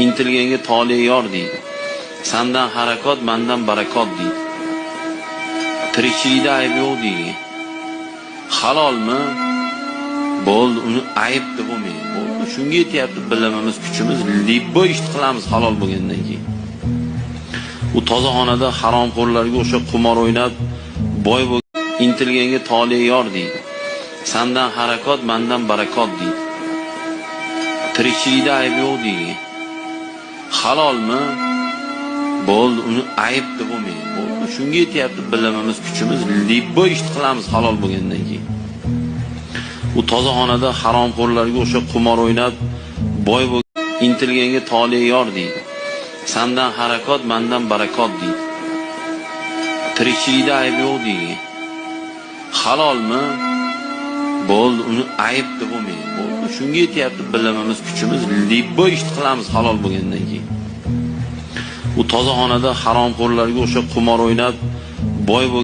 intilganga tole yor deydi. Sandan harakot, mandan barakot deydi. Tirikchilikda ayb yo'q deydi. Halolmi? Bo'ldi, uni ayb deb bo'lmaydi. Bo'ldi, shunga yetyapti bilimimiz, kuchimiz, libbo ish qilamiz halol bo'lgandan keyin. U tozaxonada haromxo'rlarga o'sha qumor o'ynab boy bo'lgan intilganga tole yor deydi. Sandan harakot, mandan barakot deydi. Tirikchilikda ayb yo'q deydi. Halolmi? Bo'ldi, uni ayb deb bo'lmaydi. Bo'ldi, shunga yetyapti bilimimiz, kuchimiz, libbo ish qilamiz halol bo'lgandan keyin. U tozaxonada haromxo'rlarga o'sha qumor o'ynab boy bo'lgan intilganga tole yor deydi. Sandan harakot, mandan barakot deydi. Tirikchilikda ayb yo'q deydi. Halolmi? Bo'ldi, uni ayb deb bo'lmaydi. Bo'ldi, shunga yetyapti bilimimiz, kuchimiz, libbo ish qilamiz halol bo'lgandan keyin. U tozaxonada haromxo'rlarga o'sha qumor o'ynab boy